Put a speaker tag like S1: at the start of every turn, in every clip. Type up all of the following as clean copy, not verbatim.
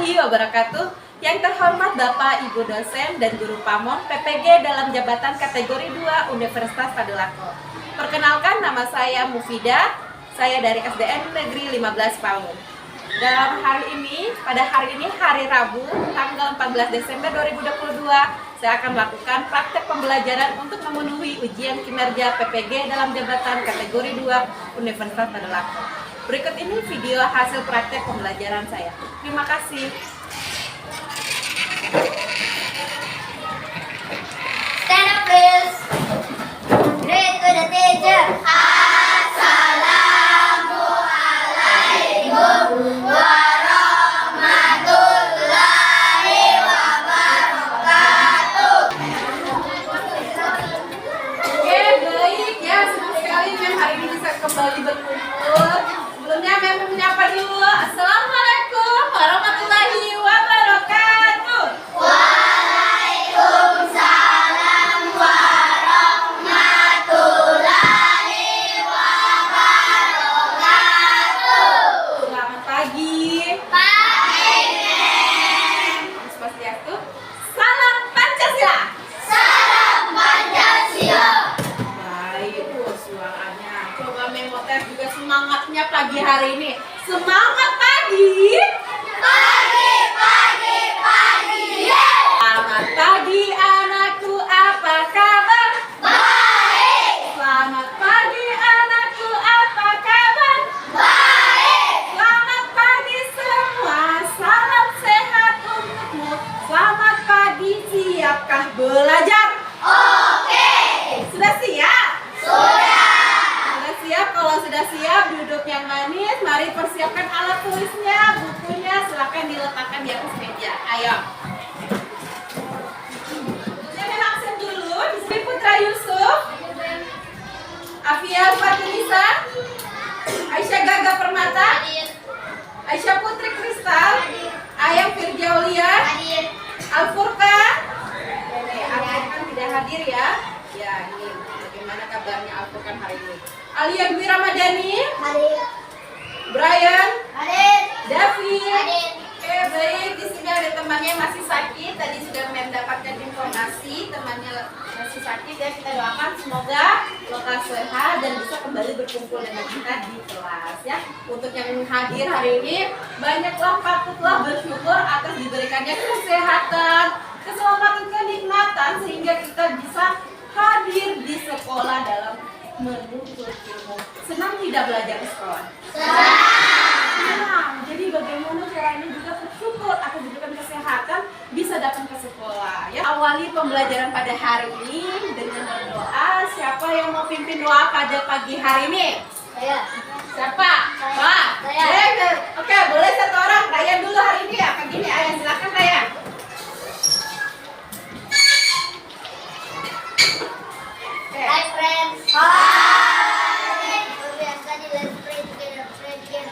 S1: warahmatullahi wabarakatuh. Yang terhormat Bapak, Ibu dosen dan guru Pamong PPG dalam jabatan kategori 2 Universitas Tadulako. Perkenalkan, nama saya Mufidah. Saya dari SDN Negeri 15 Paun. Pada hari ini hari Rabu, tanggal 14 Desember 2022, saya akan melakukan praktek pembelajaran untuk memenuhi ujian kinerja PPG dalam jabatan kategori 2 Universitas Tadulako. Berikut ini video hasil praktek pembelajaran saya. Terima kasih.
S2: Stand up, please. Read to the teacher. Assalamualaikum warahmatullahi wabarakatuh.
S1: Oke, baik ya. Senang sekali Mem hari ini bisa kembali berkumpul. Sebelumnya Mem menyapa dulu. Assalamualaikum warahmatullahi wabarakatuh.
S2: Waalaikumsalam warahmatullahi wabarakatuh.
S1: Selamat pagi.
S2: Pagi.
S1: Swastiastu. Salam Pancasila.
S2: Salam Pancasila.
S1: Baik, suaranya. Coba Memotes juga semangatnya pagi hari ini. Semangat pagi.
S2: Pagi, pagi, pagi.
S1: Selamat pagi anakku, apa kabar?
S2: Baik,
S1: Selamat pagi anakku, apa kabar?
S2: baik.
S1: Selamat pagi semua, salam sehat untukmu. Selamat pagi, siapkah belajar?
S2: Oke,
S1: Sudah siap?
S2: sudah.
S1: Sudah siap? Kalau sudah siap, duduk yang manis. Mari persiapkan alat tulisnya, bukunya. Silakan diletakkan di atas meja. Ayo. Saya absen dulu. Di sini Putra Yusuf, Afia Fatunisa, Aisyah Gaga Permata, Aisyah Putri Kristal, Ayam Firjaulia, Al-Furqan. Al-Furqan tidak hadir ya. Ya, ini bagaimana kabarnya Al-Furqan hari ini? Alia Dwi Ramadhani,
S2: Hadir,
S1: Brian,
S2: hadir,
S1: Davi.
S2: hadir.
S1: Oke, baik. Di sini ada temannya yang masih sakit. Tadi sudah mendapatkan informasi temannya masih sakit ya. Kita doakan semoga lekas sehat dan bisa kembali berkumpul dengan kita di kelas ya. Untuk yang hadir hari ini, banyaklah patutlah bersyukur atas diberikannya kesehatan, keselamatan, kenikmatan sehingga kita bisa hadir di sekolah dalam menuntut ilmu. Senang tidak belajar di sekolah? Senang. Jadi bagaimana caranya juga bersyukur akan diberikan kesehatan bisa datang ke sekolah ya. Awali pembelajaran pada hari ini dengan berdoa. Siapa yang mau pimpin doa pada pagi hari ini?
S2: Saya.
S1: Siapa? Wah,
S2: Saya.
S1: Oke, boleh satu orang. Ryan dulu hari ini ya. Pagi ini Ryan, silakan Ryan. Oke.
S2: Hi friends. Hi. Biasa di let's pray together.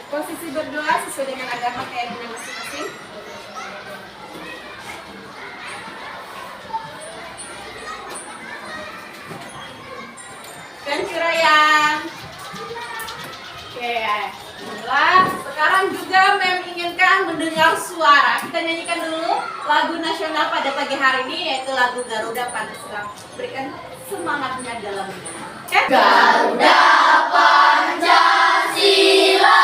S1: Posisi berdoa sesuai dengan agama keyakinan masing-masing. Kan Ryan. Oke, baiklah. Sekarang juga Mem inginkan mendengar suara. Kita nyanyikan dulu lagu nasional pada pagi hari ini, yaitu lagu Garuda Pancasila. Berikan semangatnya dalam ini. Oke?
S2: Garuda Pancasila,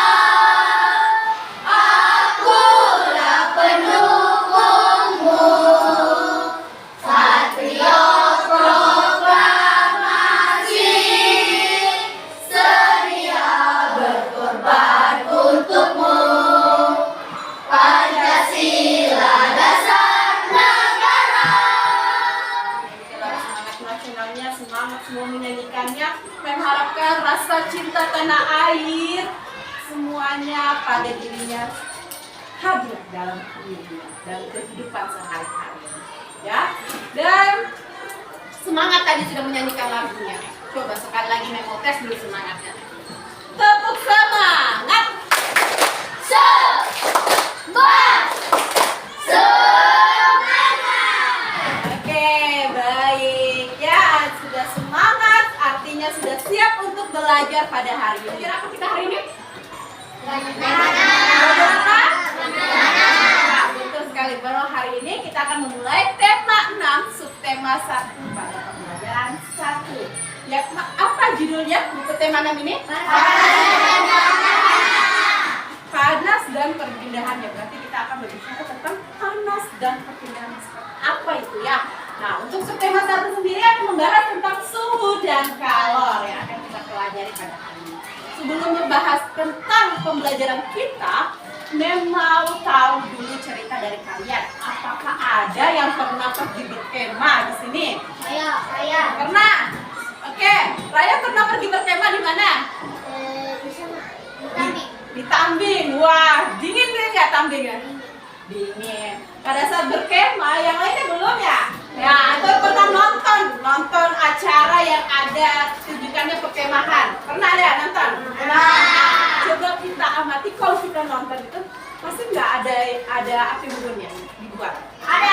S2: akulah pendukungmu. Patriot proklamasi, sedia berkorban untukmu. Pancasila dasar negara.
S1: Semangat nasionalnya, semangat semua menyanyikannya. Mengharapkan rasa cinta tanah air semuanya pada dirinya hadir dalam dirinya, dalam kehidupan sehari-hari ya. Dan semangat tadi sudah menyanyikan lagunya. Coba sekali lagi Memotes dulu semangatnya. Tepuk semangat. Oke, baik ya. Sudah semangat, artinya sudah siap untuk belajar pada hari ini. Kira apa kita hari ini? Belajar apa? sekali bahwa hari ini kita akan memulai tema 6 subtema 1 pada pembelajaran 1. Ya, apa judulnya buku tema 6 ini? Panas dan perpindahan. Ya, berarti kita akan berbicara tentang panas dan perpindahan. Apa itu ya? Nah, untuk subtema 1 sendiri akan membahas tentang suhu dan kalor yang akan kita pelajari pada hari ini. Sebelum membahas tentang pembelajaran kita, mau tahu dulu cerita dari kalian. Apakah ada yang pernah pergi berkemah di sini?
S2: Saya.
S1: Pernah? Oke, Raya pernah pergi berkemah di mana?
S2: Di sana. Di Tambing.
S1: Di Tambing. Wah, dingin nggak Tambingnya? Dingin. Pada saat berkemah, yang lainnya belum ya? Ya, atau pernah nonton acara yang ada tunjukannya perkemahan? Pernah ada nonton? Pernah. Coba kita amati kalau kita nonton itu pasti nggak ada api unggunnya dibuat. Ada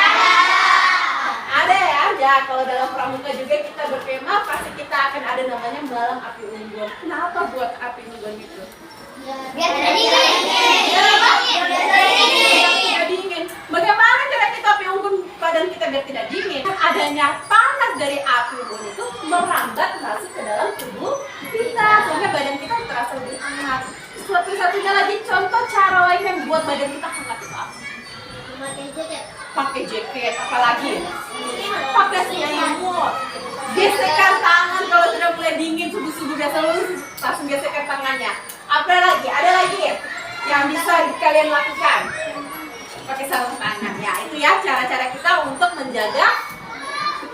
S1: ya. Ya, kalau dalam pramuka juga kita berkemah pasti kita akan ada namanya malam api unggun. Kenapa buat api unggun itu?
S2: Biar tidak dingin.
S1: Tidak dingin. Bagaimana cara kita api unggun badan kita biar tidak dingin? Adanya panas dari api unggun itu merambat masuk ke dalam tubuh kita sehingga badan kita terasa lebih hangat. Satu-satunya lagi contoh cara lain yang buat badan kita hangat itu apa? Pakai jaket, apalagi pakai selimut. Gesekan tangan kalau sudah mulai dingin subuh-subuh biasa langsung gesekan tangannya. Apa lagi? Ada lagi yang bisa kalian lakukan? Pakai sarung tangan. Ya, itu ya cara-cara kita untuk menjaga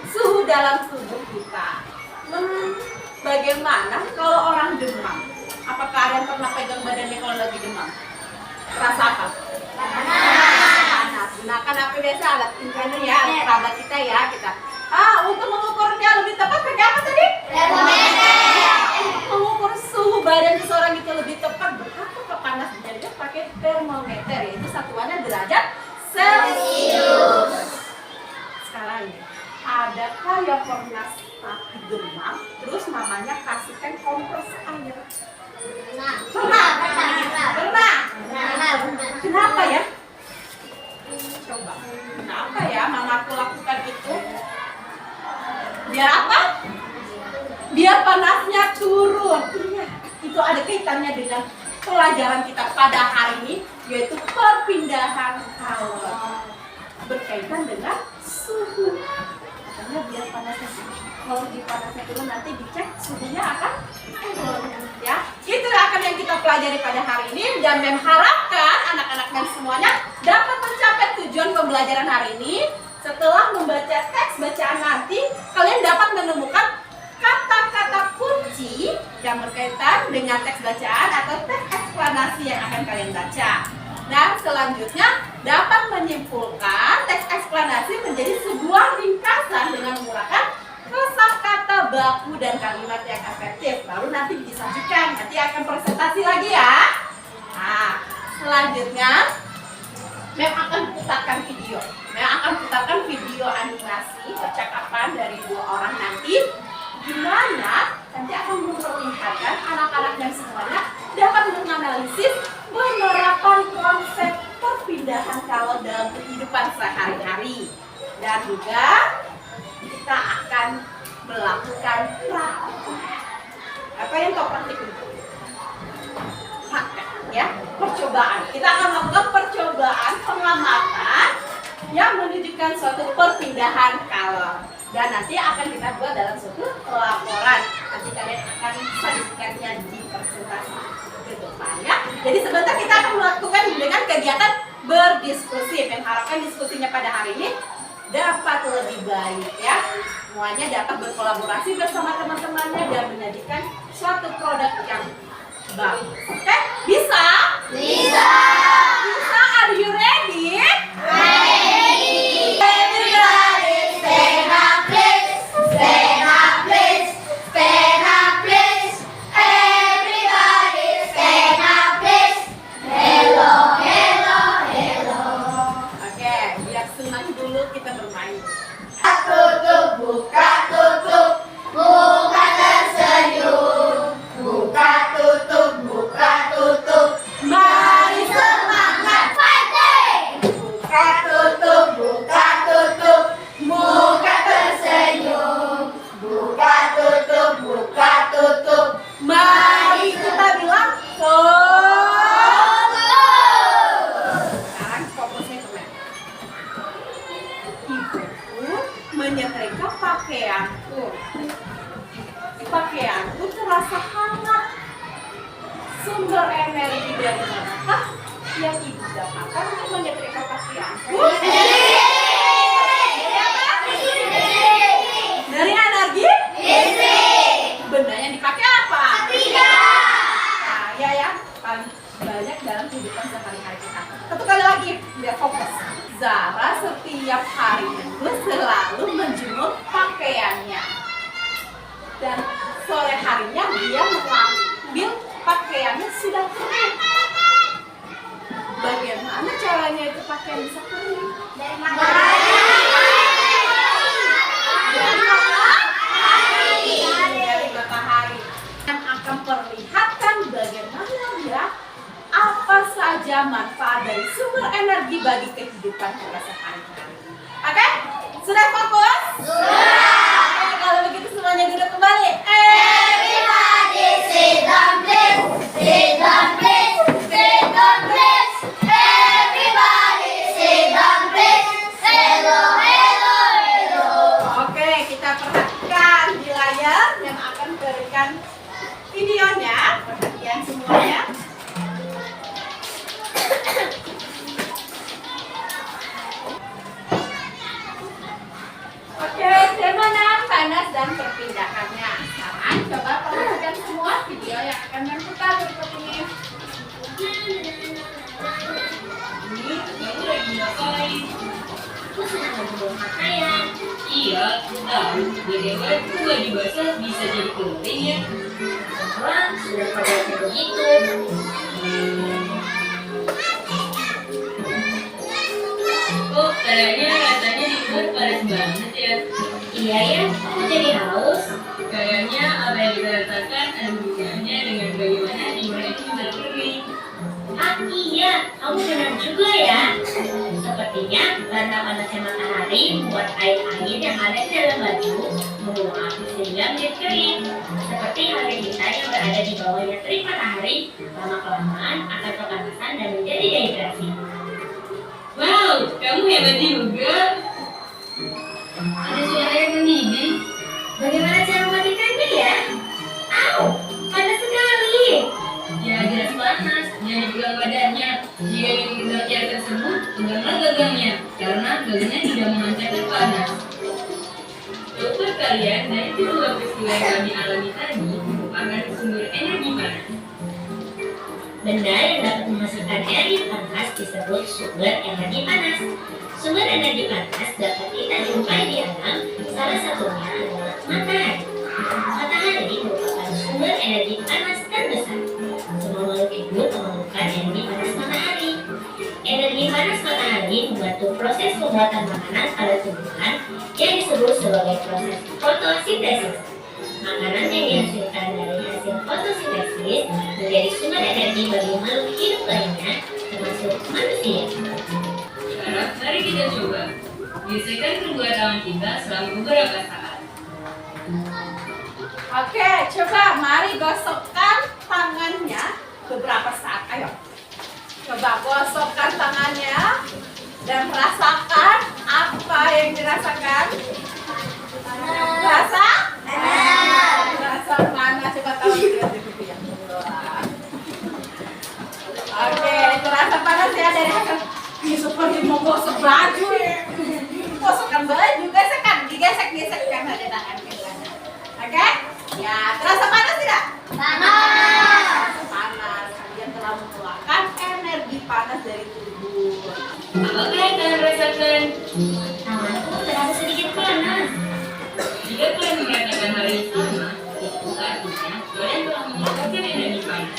S1: suhu dalam tubuh kita. Bagaimana kalau orang demam? Apakah ada yang pernah pegang badannya kalau lagi demam? Rasa apa? Panas. Gunakan apa biasa alat inverter ya, alat perabot kita ya kita. Untuk mengukurnya lebih tepat pakai apa tadi? Mengukur suhu badan seseorang itu lebih tepat berapa kepanasnya dia pakai termometer, yaitu satuannya derajat Celcius. Sekarang adakah yang pernah sakit demam terus mamanya kasihkan kompres air? Pernah. Kenapa ya? Coba. Kenapa ya mamaku lakukan itu? Biar apa? Biar panasnya turun. Iya, itu ada kaitannya dengan pelajaran kita pada hari ini, yaitu perpindahan kalor. Berkaitan dengan suhu. Karena biar panasnya turun. Kalau di panasnya turun nanti dicek suhunya akan turun. Ya, itu akan yang kita pelajari pada hari ini dan mengharapkan anak-anak dan semuanya dapat mencapai tujuan pembelajaran hari ini. Setelah membaca teks bacaan nanti, kalian dapat menemukan kata-kata kunci yang berkaitan dengan teks bacaan atau teks eksplanasi yang akan kalian baca. Dan selanjutnya dapat menyimpulkan teks eksplanasi menjadi sebuah ringkasan dengan menggunakan kosakata baku dan kalimat yang efektif. Baru nanti disajikan, nanti akan presentasi lagi ya. Nah, selanjutnya Mem akan putarkan video. Mem akan putarkan video animasi percakapan dari 2 orang nanti, di mana nanti akan memperlihatkan anak-anak dan semuanya dapat menganalisis penerapan konsep perpindahan kalor dalam kehidupan sehari-hari. Dan juga kita akan melakukan praktik. Apa yang kau praktik itu? Praktik, ya, percobaan. Kita akan melakukan percobaan pengamatan yang menunjukkan suatu perpindahan kalor. Dan nanti akan kita buat dalam suatu laporan. Nanti kalian akan sajikannya di presentasi ke depan ya. Jadi sebentar kita akan melakukan dengan kegiatan berdiskusi. Mengharapkan diskusinya pada hari ini dapat lebih baik ya. Semuanya dapat berkolaborasi bersama teman-temannya dan menjadikan suatu produk yang bagus. Oke? Bisa? Bisa. Bisa? Are you ready? Ready. Everybody stand up please. Stand up please. Stand up please. Everybody stand up please. Hello, hello, hello. Oke, biar senang dulu kita bermain. Tutup, buka, tutup. Buka tersenyum. Buka, tutup, buka, tutup. Sumber energi dari manakah yang ibu dapatkan untuk menyetrika pakaianku? Dari energi? Benda yang dipakai apa? Nah, ya, paling banyak dalam kehidupan sehari-hari kita. Satu kali lagi, biar fokus. Zara setiap hari itu selalu menjemur pakaiannya. Dan sore harinya dia mengambil pakaiannya sudah kering. Bagaimana caranya itu pakaian bisa kering?
S2: Dari matahari.
S1: Dari matahari yang akan perlihatkan bagaimana ya apa saja manfaat dari sumber energi bagi kehidupan kita sehari-hari. Oke? Sudah fokus? Oke, kalau begitu semuanya duduk kembali.
S2: Everybody sit down please. Sit down please. Sit down please. Everybody sit down please. Hello, hello, hello.
S1: Oke, kita perhatikan di layar yang akan memberikan videonya. Perhatian semuanya. Oke, bagaimana panas dan perpindahannya? Sekarang coba perhatikan semua video yang akan diputar berikut ini.
S3: Kamu lagi ngapain?
S2: Aku sedang membuat pakaian.
S3: Iya, tahu. Bagaimana tuh baju basah bisa jadi kering ya?
S2: Wah, sudah pada begitu.
S3: Kok kayaknya rasanya di luar panas banget ya?
S2: Iya ya, aku jadi haus.
S3: Kayaknya apa yang kita rasakan ada hubungannya dengan bagaimana di luar itu bisa kering.
S2: Ah iya, kamu benar juga ya. Sepertinya karena panasnya matahari membuat air-air yang ada di dalam baju membuang api sehingga menjadi kering. Seperti halnya kita yang berada di bawahnya terik matahari, lama-kelamaan akan kepanasan dan menjadi dehidrasi.
S3: Wow, kamu hebat juga. Ada suara yang mendidih.
S2: Bagaimana cara mematikannya ya? Au, panas sekali.
S3: Ya jelas panas, jangan dipegang badannya. Jika ingin mengenal cara tersebut, peganglah gagangnya, karena gagangnya tidak memancarkan panas. Coba kalian dari kedua peristiwa yang kami alami tadi merupakan sumber energi panas.
S2: Benda yang dapat menghasilkan energi panas disebut sumber energi panas. Sumber energi panas dapat kita jumpai di alam, salah satunya adalah matahari. Matahari merupakan sumber energi panas terbesar. Semua makhluk hidup memerlukan energi panas matahari. Energi panas matahari membantu proses pembuatan makanan pada tumbuhan yang disebut sebagai proses fotosintesis. Makanan yang dihasilkan dari hasil fotosintesis menjadi sumber energi bagi makhluk hidup lainnya, termasuk manusia.
S3: Sekarang, mari kita coba. Gesekkan kedua tangan kita selama beberapa saat.
S1: Oke, coba mari gosokkan tangannya beberapa saat. Ayo. Coba gosokkan tangannya dan rasakan apa yang dirasakan. Rasa? Rasa mana? Coba tahu gitu ya. Oke, terasa panas ya dari hasil. Ini seperti mau gosok baju. Gosokkan baju, digesek-gesekkan ada tangan kita. Oke? Ya, terasa panas tidak?
S2: Panas.
S1: Panas. Kalian telah mengeluarkan energi panas dari tubuh.
S3: Apakah yang kalian rasakan?
S2: Tanganku terasa sedikit panas.
S3: Jika kalian merasakan hal yang sama, itu artinya kalian telah mengeluarkan energi panas.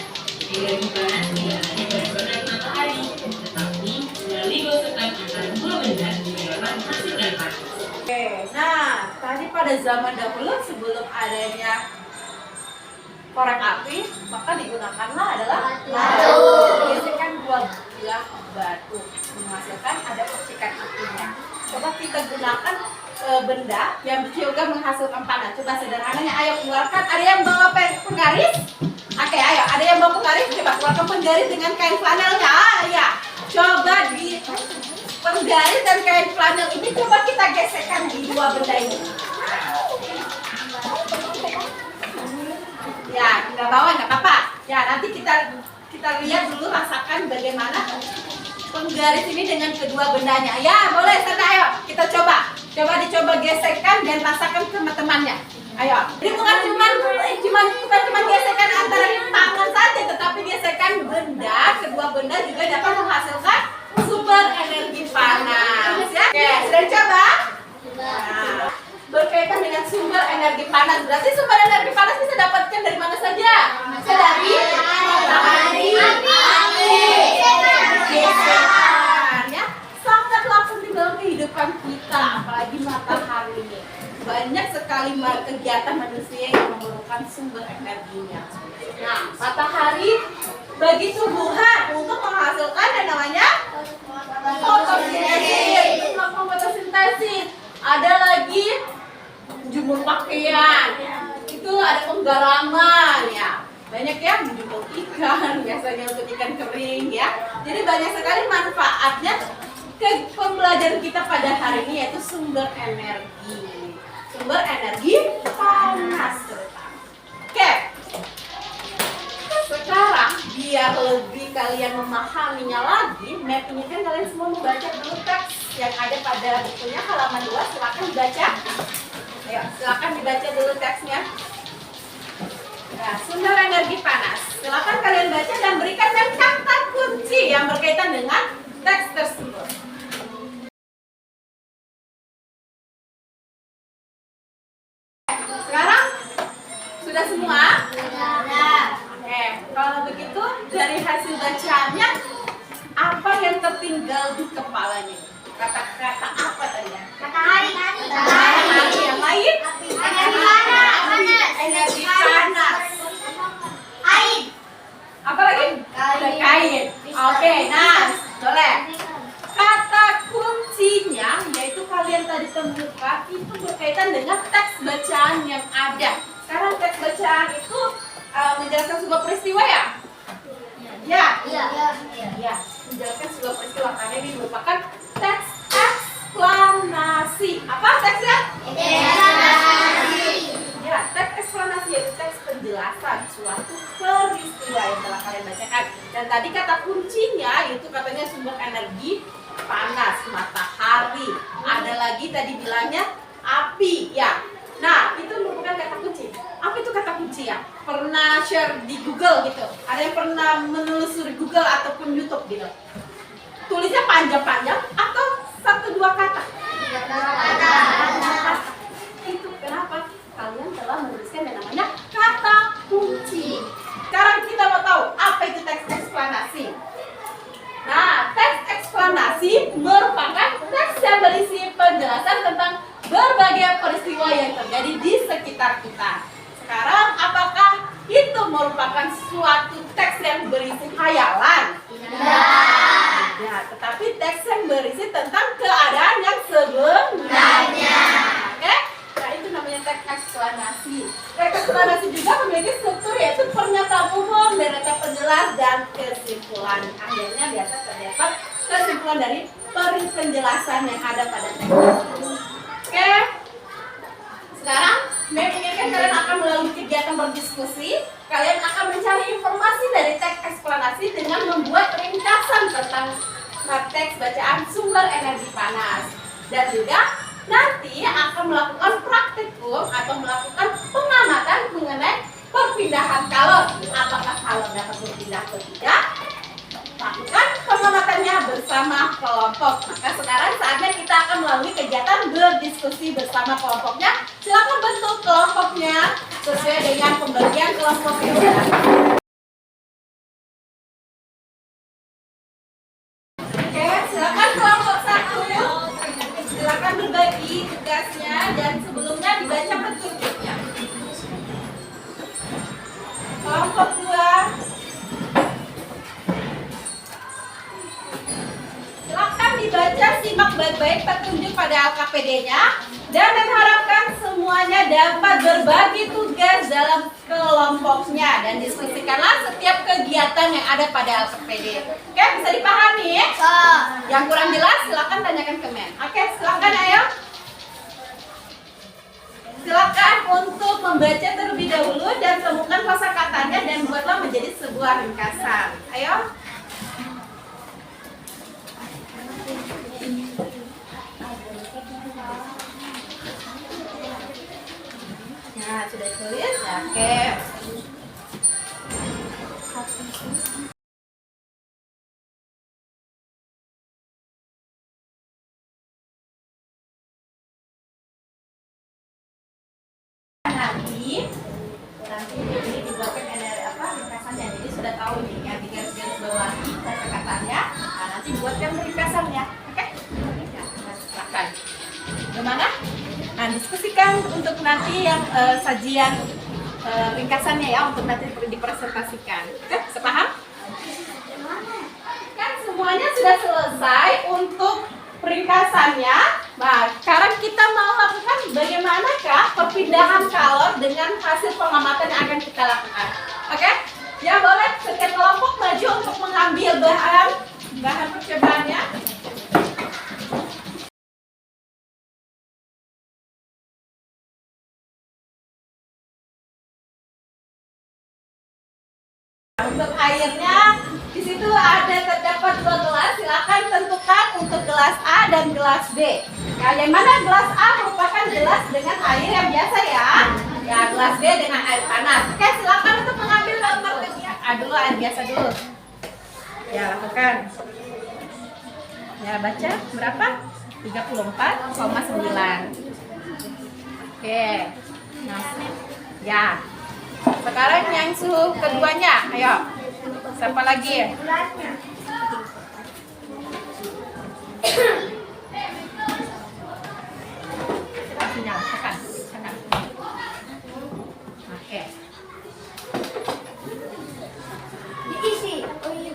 S3: Energi panas tidak hanya berasal dari matahari, tetapi melalui gosokan antara dua benda yang dapat menghasilkan panas.
S1: Oke, nah tadi pada zaman dahulu sebelum adanya korek api, maka digunakanlah adalah
S2: Batu.
S1: Gesekan dua bilah batu menghasilkan ada percikan apinya. Coba kita gunakan benda yang juga menghasilkan panas. Coba sederhananya, ayo keluarkan. Ada yang bawa penggaris? Oke, ayo. Ada yang bawa penggaris? Coba keluarkan penggaris dengan kain flanelnya. Ya. Coba di penggaris dan kain flanel ini coba kita gesekkan di dua benda ini. Ya, nggak bawa nggak apa-apa. Ya, nanti kita lihat dulu, rasakan bagaimana penggaris ini dengan kedua bendanya. Ya, boleh, sana ayo. Kita coba. Dicoba gesekkan dan rasakan ke temannya. Ayo. Jadi bukan cuma gesekkan antara tangan saja, tetapi gesekkan benda, kedua benda juga dapat menghasilkan sumber energi panas. Ya. Oke, sudah dicoba? Nah, berkaitan dengan sumber energi panas. Berarti sumber energi panas bisa dapatkan dari mana saja? Dari matahari, api, gesekan, ya. Sangatlah penting dalam kehidupan kita, apalagi matahari ini. Banyak sekali kegiatan manusia yang memerlukan sumber energinya. Nah, matahari bagi tumbuhan untuk menghasilkan yang namanya fotosintesis. Untuk melakukan fotosintesis. Ada lagi jemur pakaian, itu ada penggaraman, ya. Banyak yang menjemur ikan, biasanya untuk ikan kering, ya. Jadi banyak sekali manfaatnya ke pembelajaran kita pada hari ini, yaitu sumber energi panas terutama. Oke, sekarang biar lebih kalian memahaminya lagi, mapping kan kalian semua membaca dulu teks yang ada pada bukunya halaman 2. Silakan dibaca. Ayo, silakan dibaca dulu teksnya. Nah, sumber energi panas. Silakan kalian baca dan berikan kata kunci yang berkaitan dengan teks tersebut. Sekarang sudah semua? Oke, kalau begitu dari hasil bacaannya apa yang tertinggal di kepalanya? Kata-kata apa tadi ya?
S4: Matahari.
S1: Yang lain? Energi panas.
S4: Air.
S1: Apa lagi? Kain. Oke, nah, boleh. Kata kuncinya yaitu kalian tadi temukan itu berkaitan dengan teks bacaan yang ada. Sekarang teks bacaan itu menjelaskan sebuah peristiwa ya? Ya. Menjelaskan sebuah peristiwa karena ini merupakan teks eksplanasi. Apa teksnya? Ya, teks eksplanasi yaitu teks penjelasan suatu peristiwa yang telah kalian bacakan. Dan tadi kata kuncinya itu katanya sumber energi panas, matahari. Ada lagi tadi bilangnya api, ya. Nah, itu merupakan kata kunci. Apa itu kata kunci ya? Pernah share di Google gitu? Ada yang pernah menelusuri Google ataupun YouTube gitu? Tulisnya panjang-panjang atau 1-2 kata? Itu kenapa? Kalian telah menuliskan yang namanya kata kunci. Sekarang kita mau tahu apa itu teks eksplanasi. Nah, teks eksplanasi merupakan teks yang berisi penjelasan tentang berbagai peristiwa yang terjadi di sekitar kita. Sekarang, apakah itu merupakan suatu teks yang berisi hayalan? Tidak, tetapi teks yang berisi tentang keadaan yang sebenarnya. Oke? Nah, itu namanya teks eksplanasi. Teks eksplanasi juga memiliki struktur yaitu pernyataan umum, data penjelas, dan kesimpulan. Akhirnya biasa terdapat kesimpulan dari penjelasan yang ada pada teks tersebut. Oke? Sekarang, menginginkan kalian akan melalui kegiatan berdiskusi. Kalian akan mencari informasi dari teks eksplanasi dengan membuat ringkasan tentang teks bacaan sumber energi panas. Dan juga nanti akan melakukan praktikum atau melakukan pengamatan mengenai perpindahan kalor. Apakah kalor dapat berpindah atau tidak? Lakukan pengamatannya bersama kelompok. Maka sekarang saatnya kita akan melalui kegiatan berdiskusi bersama kelompoknya. Silakan bentuk kelompoknya sesuai dengan pembagian kelompok yang ada. Oke, silakan kelompok 1. Silakan berbagi tugasnya dan sebelumnya dibaca petunjuknya. Kelompok 2. Silakan dibaca, simak baik-baik petunjuk pada LKPD-nya dan mengharapkan semuanya dapat berbagi tugas dalam kelompoknya dan diskusikanlah setiap kegiatan yang ada pada LKPD. Oke, bisa dipahami ya? Yang kurang jelas silakan tanyakan ke Men. Oke, silakan ayo. silakan untuk membaca terlebih dahulu dan temukan kosakatanya dan buatlah menjadi sebuah ringkasan. Ayo. Nah, sudah tulis? Ya, oke. Nanti ini dibuatkan ada apa ringkasannya, jadi sudah tahu nih yang di garis-garis bawahi kata-katanya. Nah, nanti buatkan ringkasannya, oke? Ya, silakan. Gimana? Nah, diskusikan untuk nanti yang sajian ringkasannya ya, untuk nanti dipresentasikan. Oke, sepaham? Kan semuanya sudah selesai untuk ringkasannya. Nah, sekarang kita mau lakukan bagaimanakah perpindahan kalor dengan hasil pengamatan yang akan kita lakukan. Oke? Ya, boleh setiap kelompok maju untuk mengambil bahan percobaannya. Untuk airnya, di situ terdapat 2 gelas. Silakan tentukan untuk gelas A dan gelas B. Yang mana gelas A merupakan gelas dengan air yang biasa ya. Ya, gelas B dengan air panas. Oke, silakan untuk mengambil gambarnya. Dulu air biasa dulu. Ya, lakukan. Ya, baca berapa? 34,9. Oke. Nah, ya. Sekarang yang suhu keduanya, ayo. Siapa lagi? Sinyal, tekan. Oke.
S4: Diisi. Oh iya,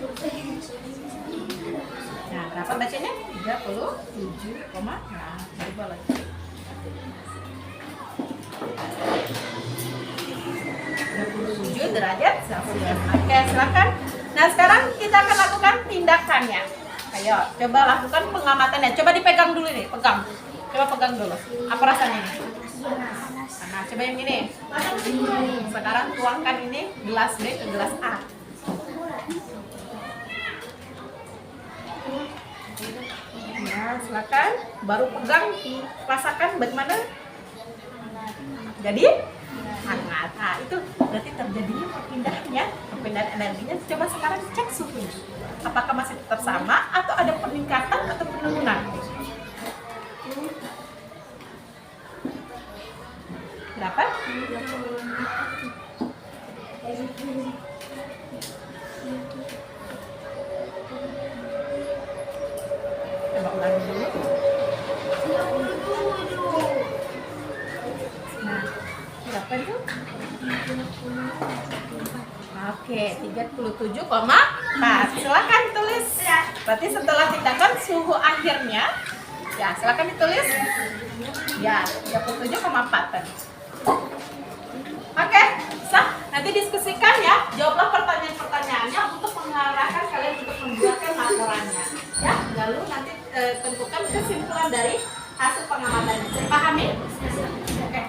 S1: Nah, berapa bacanya? 37, nah, coba lagi. 27 derajat Celcius. Oke, silakan. Nah, sekarang kita akan lakukan tindakannya. Ayo, coba lakukan pengamatannya. Coba dipegang dulu nih, pegang. Coba pegang dulu. Apa rasanya nih? Nah, coba yang ini. Sekarang tuangkan ini gelas B ke gelas A. Ya, silakan. Baru pegang, rasakan bagaimana? Jadi hangat. Nah, itu berarti terjadinya perpindahan energinya. Coba sekarang cek suhunya. Apakah masih tetap sama atau ada peningkatan atau penurunan? Berapa? Coba ulangi dulu. Nah, berapa itu? Oke, 37,4. Silakan tulis. Berarti setelah tindakan suhu akhirnya, ya silakan ditulis. Ya, 37,4 tadi. Oke, sah. Nanti diskusikan ya. Jawablah pertanyaan-pertanyaannya untuk mengarahkan kalian untuk membuatkan laporannya. Ya, lalu nanti tentukan kesimpulan dari hasil pengamatannya. Pahami? Oke.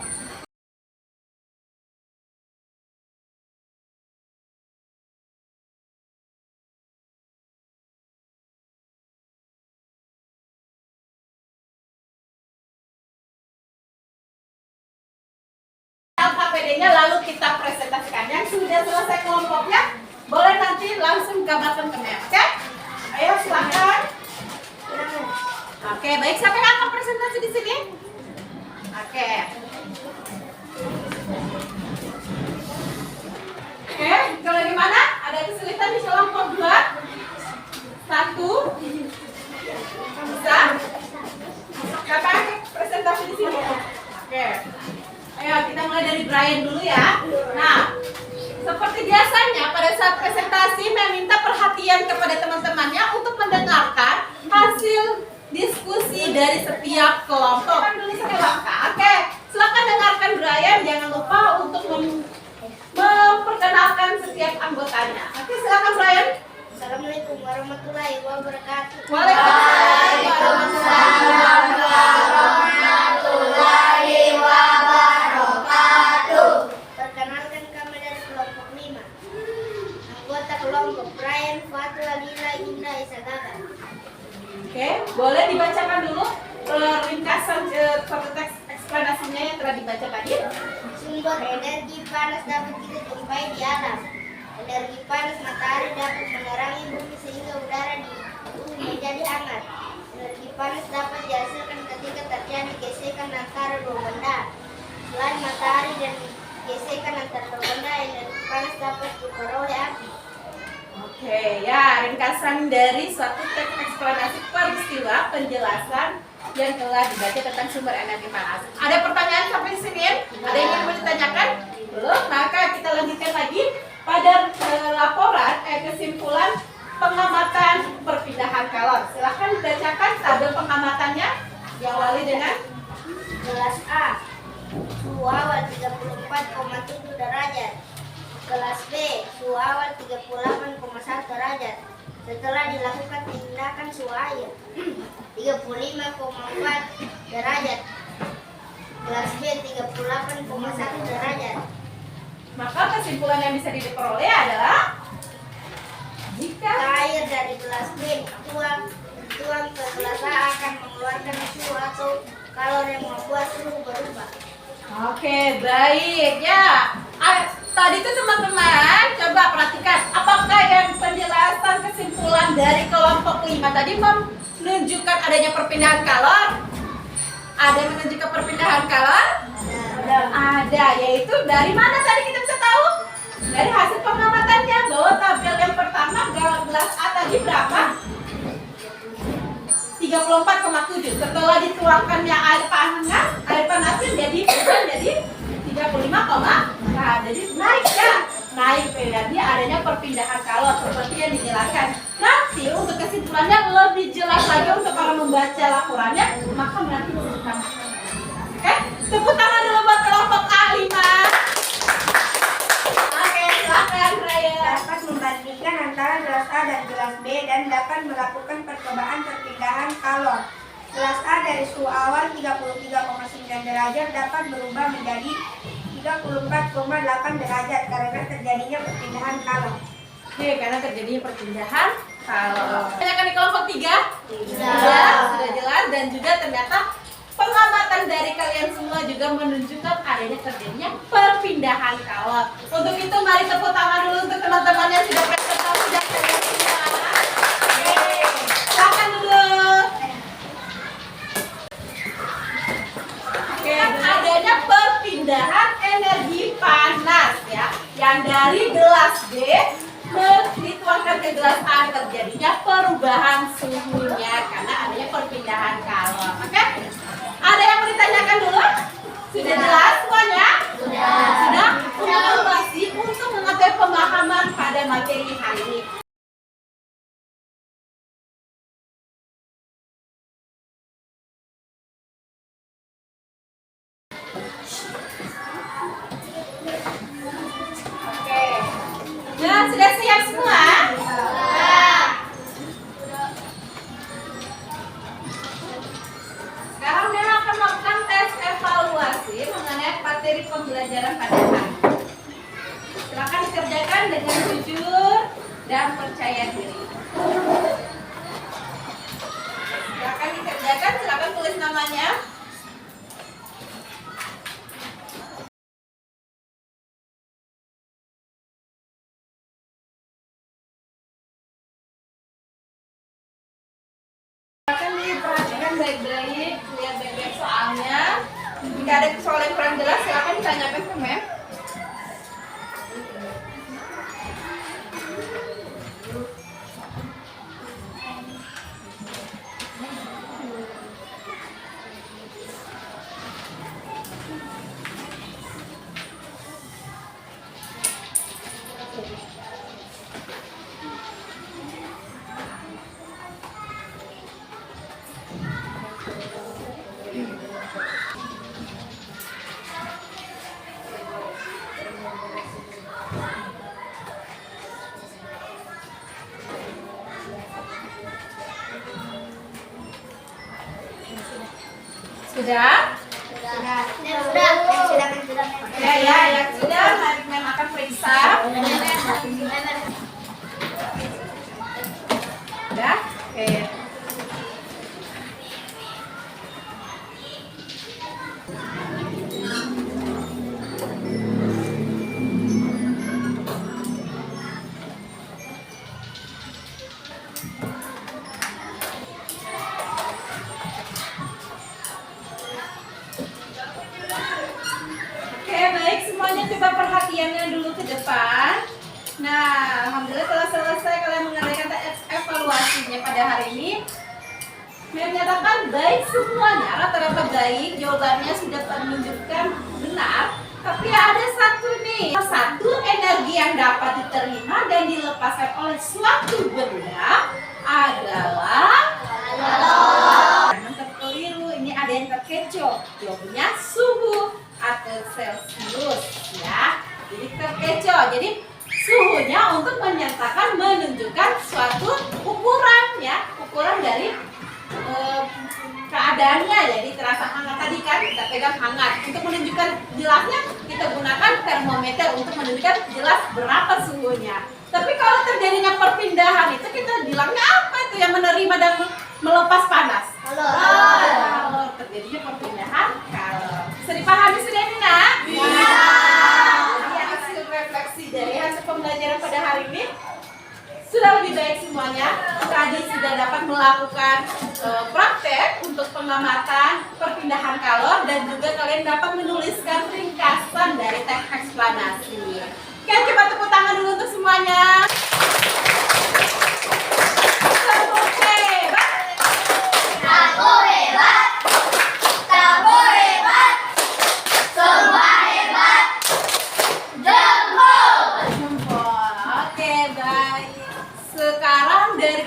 S1: LKPD-nya lalu kita presentasikan. Yang sudah selesai kelompoknya, boleh nanti langsung gambarkan ke map. Oke? Ayo silakan. Oke, baik. Siapa yang akan presentasi di sini? Oke. Oke, kalau gimana? Ada kesulitan di kelompok 2? 1? Bisa? Siapa yang akan presentasi di sini? Oke. Ayo kita mulai dari Brian dulu ya. Nah, seperti biasanya pada saat presentasi meminta perhatian kepada teman-temannya untuk mendengarkan hasil diskusi dari setiap kelompok. Kan dulu saya langkah. Oke, silakan dengarkan Brian. Jangan lupa untuk memperkenalkan setiap anggotanya. Oke, silakan Brian.
S4: Assalamualaikum warahmatullahi wabarakatuh.
S1: Waalaikumsalam warahmatullahi wabarakatuh.
S4: Ayan Fatu Alila Indah Isagata.
S1: Oke, boleh dibacakan dulu ringkasan suatu teks eksplanasinya yang telah dibaca tadi.
S4: Sumber energi panas dapat kita jumpai di alam. Energi panas matahari dapat menerangi bumi sehingga udara di bumi menjadi hangat. Energi panas dapat dihasilkan ketika terjadi gesekan antara dua benda. Selain matahari dan gesekan antara dua benda, energi panas dapat diperoleh api.
S1: Oke, ya ringkasan dari suatu teks eksplanasi peristiwa penjelasan yang telah dibaca tentang sumber energi panas. Ada pertanyaan sampai di sini? Ada yang ingin ditanyakan? Belum? Maka kita lanjutkan lagi pada laporan kesimpulan pengamatan perpindahan kalor. Silahkan bacakan tabel pengamatannya yang awali dengan
S4: Kelas A, suhu awal 34,7 derajat. Kelas B, suhu awal 38,1 derajat. Setelah dilakukan tindakan suhu air 35,4 derajat. Kelas B 38,1 derajat.
S1: maka kesimpulan yang bisa diperoleh adalah jika
S4: Air dari gelas B dituang ke gelas A akan mengeluarkan suhu atau kalor yang membuat suhu berubah.
S1: Oke, baik ya. Tadi tuh teman-teman coba perhatikan apakah yang penjelasan kesimpulan dari kelompok 5 tadi menunjukkan adanya perpindahan kalor? Ada yang menunjukkan perpindahan kalor? Ada, yaitu dari mana tadi kita bisa tahu? Dari hasil pengamatannya bahwa tabel yang pertama gelas A tadi berapa? 34,7. Setelah dituangkannya air panasnya jadi 35, nah jadi naik ya. Naik berarti adanya perpindahan kalor seperti yang dijelaskan. Nanti untuk kesimpulannya lebih jelas lagi untuk para membaca laporannya, maka nanti bisa ditambahkan. Oke, tepuk tangan dulu buat kelompok A5. Oke, silakan Raya.
S5: Dapat membandingkan antara gelas A dan gelas B dan dapat melakukan percobaan perpindahan kalor. Gelas A dari suhu awal 33,9 derajat dapat berubah menjadi 34,8 derajat karena terjadinya perpindahan kalor.
S1: Oke, karena terjadinya perpindahan kalor. Tanyakan di kelompok 3? Sudah jelas dan juga ternyata pengamatan dari kalian semua juga menunjukkan adanya terjadinya perpindahan kalor. Untuk itu mari tepuk tangan dulu untuk teman-teman yang sudah presentasi dan kalian semua. Silakan dulu. Oke, adanya perpindahan energi panas ya, yang dari gelas B dituangkan ke gelas A, terjadinya perubahan suhunya karena adanya perpindahan kalor. Oke? Ada yang mau ditanyakan dulu? Sudah jelas semuanya? Sudah? Untuk masih untuk mengetahui pemahaman pada materi hari ini. Oke. Nah, sudah siap semua? Sekarang Nela akan melakukan tes evaluasi mengenai materi pembelajaran pada hari ini. Silakan dikerjakan dengan jujur dan percaya diri. Silakan dikerjakan, silakan tulis namanya. Akan diperhatikan baik-baik, lihat baik-baik soalnya. Jika ada soal yang kurang jelas, silakan ditanyakan ke Mem. Sudah?
S4: Sudah.
S1: Ya, yang sudah, Mem akan periksa. Oke, baik semuanya, coba perhatiannya dulu ke depan. Nah, alhamdulillah telah selesai kalian mengerjakan evaluasinya pada hari ini. Menyatakan baik semuanya, rata-rata baik, jawabannya sudah menunjukkan benar. Tapi ada satu nih, satu energi yang dapat diterima dan dilepaskan oleh suatu benda adalah yang terkeliru. Ini ada yang terkecoh. Jawabannya suhu atau Celcius ya. Jadi terkecoh. Jadi suhunya untuk menyatakan menunjukkan suatu ukuran ya, ukuran dari keadaannya. Jadi terasa hangat tadi kan, kita pegang hangat. Untuk menunjukkan jelasnya kita gunakan termometer untuk menunjukkan jelas berapa suhunya. Tapi kalau terjadinya perpindahan itu kita bilangnya apa itu yang menerima dan melepas panas? Kalau terjadinya perpindahan kalor. Bisa dipahami sudah ini nak? Iya. Jadi hasil refleksi dari hasil pembelajaran pada hari ini sudah lebih baik semuanya. Tadi sudah dapat melakukan praktek untuk pengamatan perpindahan kalor dan juga kalian dapat menuliskan ringkasan dari teks eksplanasi. Oke, coba tepuk tangan dulu untuk semuanya.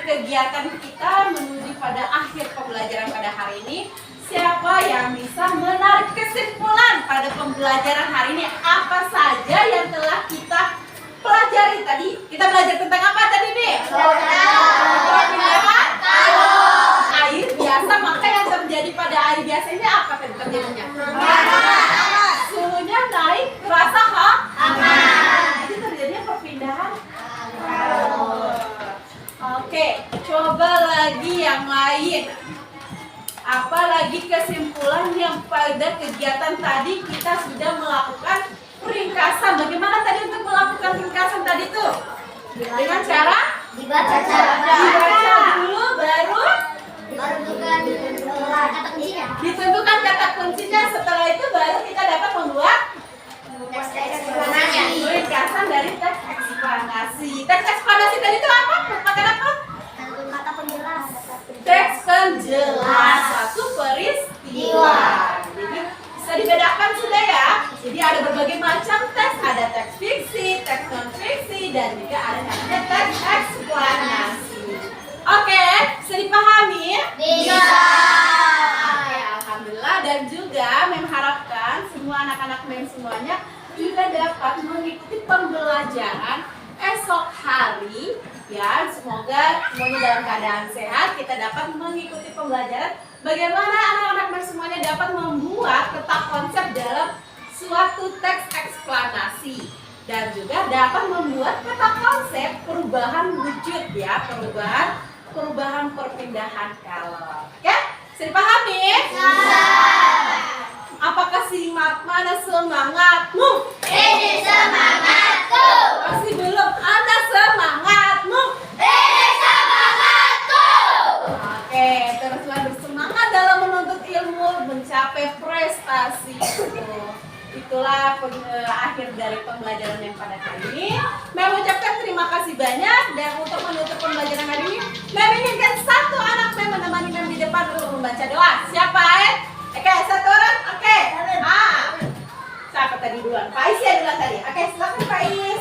S1: Kegiatan kita menuju pada akhir pembelajaran pada hari ini. Siapa yang bisa menarik kesimpulan pada pembelajaran hari ini? Apa saja yang telah kita pelajari tadi? Kita belajar tentang apa tadi nih? Perpindahan air biasa. Maka yang terjadi pada air biasa ini apa terjadinya? Suhunya naik, terasa hangat. Jadi terjadinya perpindahan kalor. Oke, coba lagi yang lain. Apalagi kesimpulan yang pada kegiatan tadi kita sudah melakukan ringkasan. Bagaimana tadi untuk melakukan ringkasan tadi tuh? Dengan cara dibaca dulu, baru ditentukan kata kuncinya. Setelah itu baru kita dapat membuat ringkasan dari teks eksplanasi. Teks eksplanasi tadi itu apa? Merupakan apa?
S4: Kata penjelas.
S1: Teks penjelas suatu peristiwa. Jadi bisa dibedakan sudah ya. Jadi ada berbagai macam teks. Ada teks fiksi, teks non fiksi, dan juga ada namanya teks eksplanasi. Oke, bisa dipahami?
S4: Bisa.
S1: Oke, alhamdulillah. Dan juga mengharapkan semua anak-anak MEM semuanya juga dapat mengikuti pembelajaran esok hari ya. Semoga semuanya dalam keadaan sehat. Kita dapat mengikuti pembelajaran bagaimana anak-anak MEM semuanya dapat membuat peta konsep dalam suatu teks eksplanasi dan juga dapat membuat peta konsep perubahan wujud ya, perubahan perpindahan kalor. Oke? Bisa dipahami? Apakah simak? Mana semangatmu?
S4: Ini semangatku.
S1: Masih belum ada semangatmu?
S4: Ini semangatku.
S1: Oke, teruslah bersemangat dalam menuntut ilmu, mencapai prestasi. Itulah akhir dari pembelajaran yang pada hari ini. Mem mengucapkan terima kasih banyak dan untuk menutup pembelajaran hari ini, Mem inginkan satu anak Mem menemani Mem di depan untuk membaca doa. Siapa? Oke, satu orang. Oke. Siapa tadi duluan? Pak Is ya duluan tadi. Oke, silakan Pak Is.